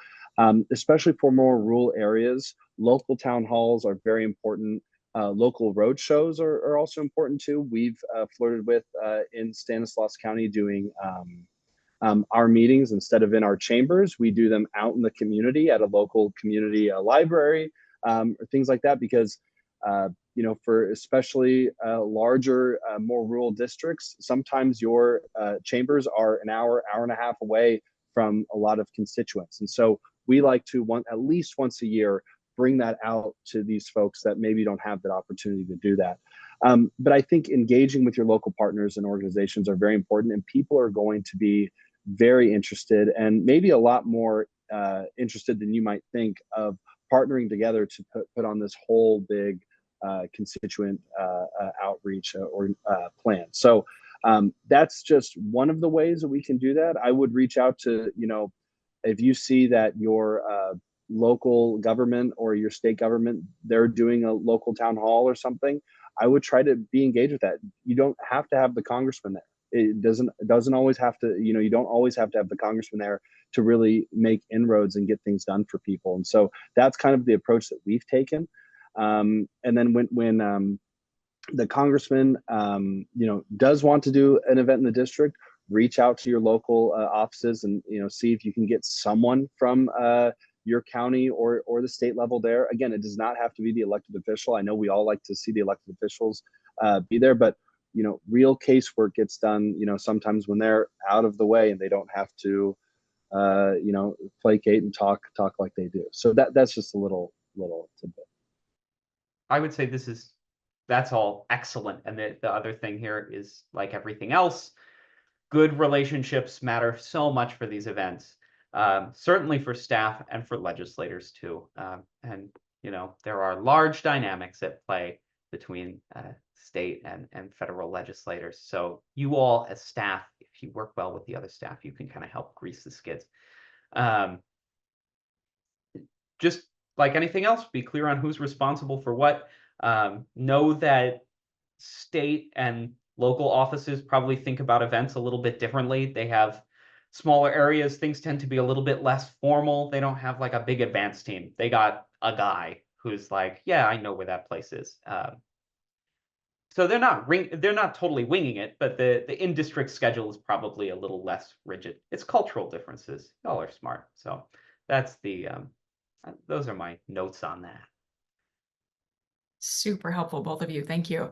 Speaker 3: especially for more rural areas, local town halls are very important. Local road shows are also important too. We've flirted with in Stanislaus County doing our meetings instead of in our chambers. We do them out in the community at a local community library, or things like that, because for especially larger, more rural districts, sometimes your chambers are an hour and a half away from a lot of constituents. And so we like to at least once a year bring that out to these folks that maybe don't have that opportunity to do that. But I think engaging with your local partners and organizations are very important, and people are going to be very interested, and maybe a lot more interested than you might think, of partnering together to put on this whole big constituent outreach or plan. So that's just one of the ways that we can do that. I would reach out to, if you see that your local government or your state government, they're doing a local town hall or something, I would try to be engaged with that. You don't have to have the congressman there. It doesn't always have to, you don't always have to have the congressman there to really make inroads and get things done for people. And so that's kind of the approach that we've taken. And then when the congressman, does want to do an event in the district, reach out to your local offices and, see if you can get someone from your county or the state level there. Again, it does not have to be the elected official. I know we all like to see the elected officials be there, but real casework gets done, sometimes when they're out of the way and they don't have to, placate and talk like they do. So that's just a little tidbit.
Speaker 2: I would say that's all excellent. And the other thing here is, like everything else, good relationships matter so much for these events, certainly for staff and for legislators too. And there are large dynamics at play between state and federal legislators. So you all as staff, if you work well with the other staff, you can kind of help grease the skids. Just like anything else, be clear on who's responsible for what. Know that state and local offices probably think about events a little bit differently. They have smaller areas. Things tend to be a little bit less formal. They don't have like a big advance team. They got a guy who's like, yeah, I know where that place is. So they're not totally winging it, but the in-district schedule is probably a little less rigid. It's cultural differences. Y'all are smart. So that's those are my notes on that.
Speaker 1: Super helpful, both of you. Thank you.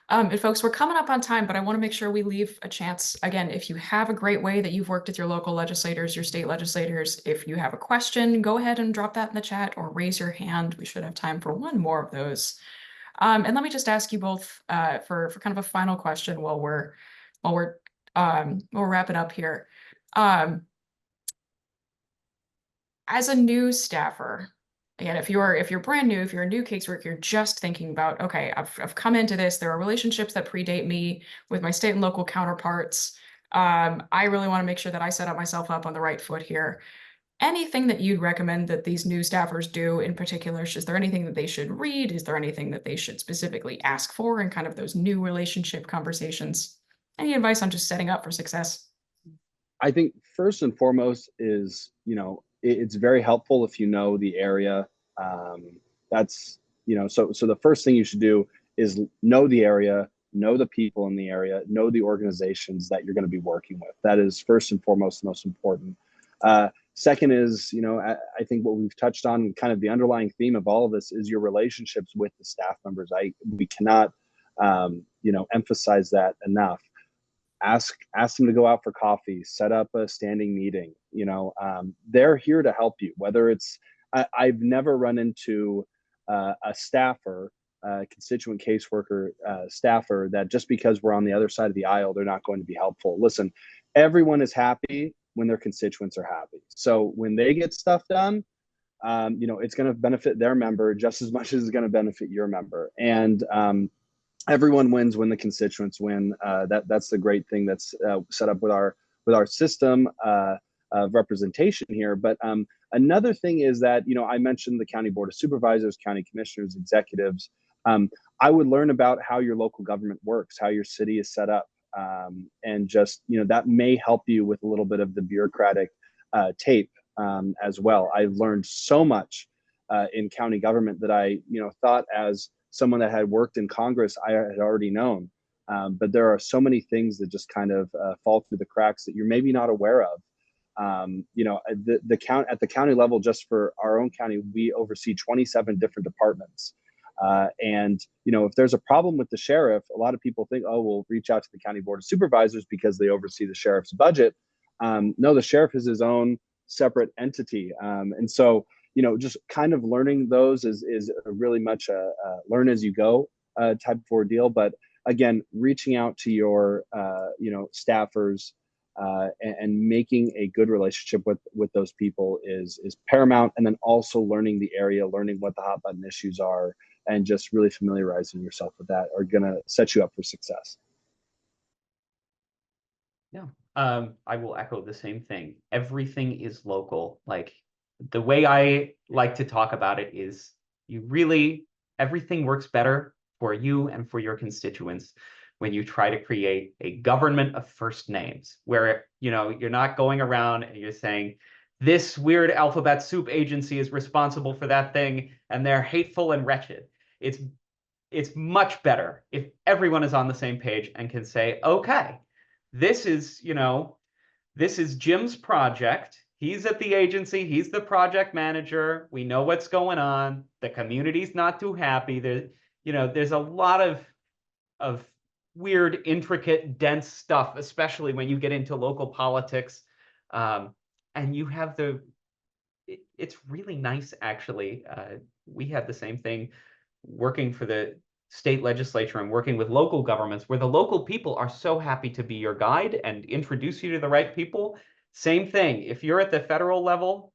Speaker 1: And folks, we're coming up on time, but I want to make sure we leave a chance. Again, if you have a great way that you've worked with your local legislators, your state legislators, if you have a question, go ahead and drop that in the chat or raise your hand. We should have time for one more of those. And let me just ask you both for kind of a final question while we're while we'll wrap it up here. As a new staffer, again, if you're brand new, if you're a new caseworker, you're just thinking about, okay, I've come into this. There are relationships that predate me with my state and local counterparts. I really want to make sure that I set myself up on the right foot here. Anything that you'd recommend that these new staffers do in particular? Is there anything that they should read? Is there anything that they should specifically ask for in kind of those new relationship conversations? Any advice on just setting up for success?
Speaker 3: I think first and foremost is, it's very helpful if you know the area. That's, so the first thing you should do is know the area, know the people in the area, know the organizations that you're going to be working with. That is first and foremost most important. Second is, I think what we've touched on, kind of the underlying theme of all of this, is your relationships with the staff members. We cannot, emphasize that enough. Ask them to go out for coffee, set up a standing meeting. They're here to help you. Whether it's, I've never run into a staffer, constituent caseworker, staffer that just because we're on the other side of the aisle, they're not going to be helpful. Listen, everyone is happy when their constituents are happy. So when they get stuff done, it's going to benefit their member just as much as it's going to benefit your member. And everyone wins when the constituents win. That's the great thing that's set up with our system of representation here. But another thing is that, I mentioned the county board of supervisors, county commissioners, executives. I would learn about how your local government works, how your city is set up. And just, that may help you with a little bit of the bureaucratic tape as well. I've learned so much in county government that I, thought as someone that had worked in Congress, I had already known. But there are so many things that just kind of fall through the cracks that you're maybe not aware of. At the county level, just for our own county, we oversee 27 different departments. And if there's a problem with the sheriff, a lot of people think, oh, we'll reach out to the county board of supervisors because they oversee the sheriff's budget. No, the sheriff is his own separate entity. And so, just kind of learning those is really much a learn as you go type of ordeal. But again, reaching out to your, staffers and making a good relationship with those people is paramount. And then also learning the area, learning what the hot button issues are, and just really familiarizing yourself with that are going to set you up for success.
Speaker 2: Yeah, I will echo the same thing. Everything is local. Like, the way I like to talk about it is everything works better for you and for your constituents when you try to create a government of first names, where, you're not going around and you're saying, this weird alphabet soup agency is responsible for that thing, and they're hateful and wretched. It's much better if everyone is on the same page and can say, okay, this is Jim's project. He's at the agency. He's the project manager. We know what's going on. The community's not too happy. There's a lot of weird, intricate, dense stuff, especially when you get into local politics. And you have it's really nice, actually. We had the same thing working for the state legislature and working with local governments, where the local people are so happy to be your guide and introduce you to the right people. Same thing. If you're at the federal level,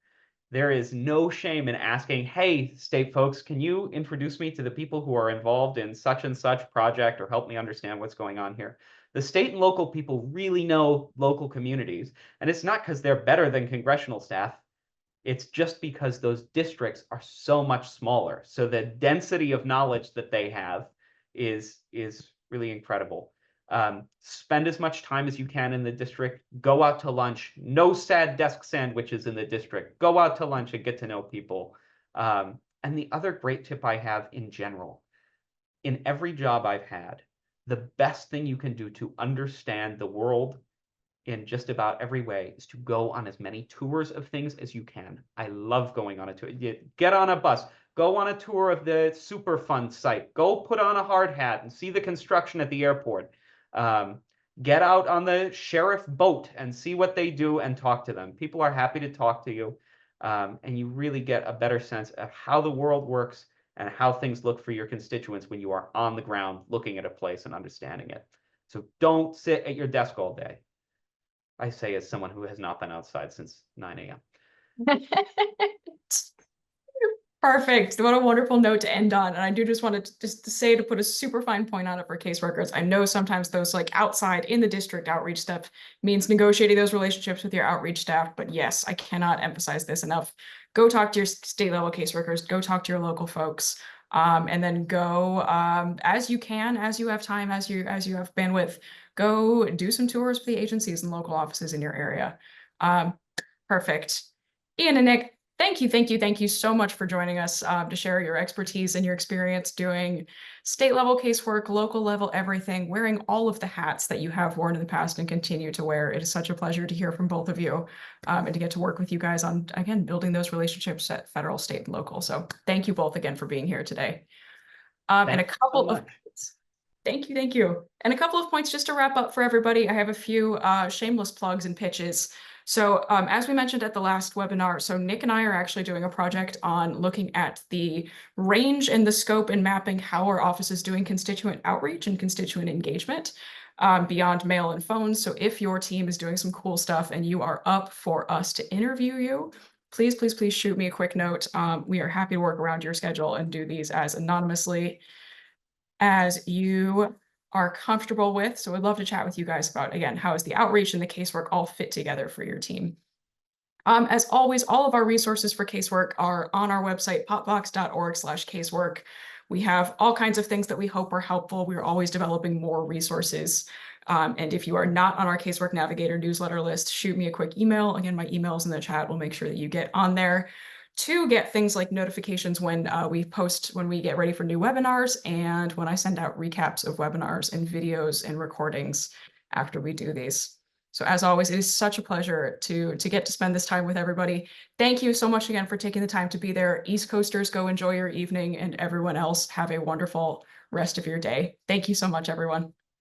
Speaker 2: there is no shame in asking, hey, state folks, can you introduce me to the people who are involved in such and such project, or help me understand what's going on here? The state and local people really know local communities, and it's not because they're better than congressional staff. It's just because those districts are so much smaller. So the density of knowledge that they have is really incredible. Spend as much time as you can in the district. Go out to lunch. No sad desk sandwiches in the district. Go out to lunch and get to know people. And the other great tip I have in general, in every job I've had, the best thing you can do to understand the world in just about every way is to go on as many tours of things as you can. I love going on a tour. You get on a bus, go on a tour of the Superfund site, go put on a hard hat and see the construction at the airport. Get out on the sheriff boat and see what they do and talk to them. People are happy to talk to you. And you really get a better sense of how the world works and how things look for your constituents when you are on the ground looking at a place and understanding it. So don't sit at your desk all day. I say as someone who has not been outside since 9 a.m.
Speaker 1: Perfect. What a wonderful note to end on. And I do just want to say, to put a super fine point on it for caseworkers. I know sometimes those like outside in the district outreach stuff means negotiating those relationships with your outreach staff. But yes, I cannot emphasize this enough. Go talk to your state level caseworkers, go talk to your local folks, and then go as you can, as you have time, as you have bandwidth, go do some tours for the agencies and local offices in your area. Perfect. Ian and Nick, thank you so much for joining us to share your expertise and your experience doing state level casework, local level everything, wearing all of the hats that you have worn in the past and continue to wear. It is such a pleasure to hear from both of you and to get to work with you guys on, again, building those relationships at federal, state, and local. So thank you both again for being here today. And a couple of thank you. And a couple of points just to wrap up for everybody. I have a few shameless plugs and pitches. So as we mentioned at the last webinar, so Nick and I are actually doing a project on looking at the range and the scope and mapping how our office is doing constituent outreach and constituent engagement beyond mail and phones. So if your team is doing some cool stuff and you are up for us to interview you, please shoot me a quick note. We are happy to work around your schedule and do these as anonymously as you are comfortable with. So we'd love to chat with you guys about, again, how is the outreach and the casework all fit together for your team. As always, all of our resources for casework are on our website, popbox.org/casework. We have all kinds of things that we hope are helpful. We're always developing more resources. And if you are not on our Casework Navigator newsletter list, shoot me a quick email. Again, my email's in the chat. We'll make sure that you get on there to get things like notifications when we post, when we get ready for new webinars, and when I send out recaps of webinars and videos and recordings after we do these. So as always, it is such a pleasure to get to spend this time with everybody. Thank you so much again for taking the time to be there. East Coasters, go enjoy your evening, and everyone else, have a wonderful rest of your day. Thank you so much, everyone.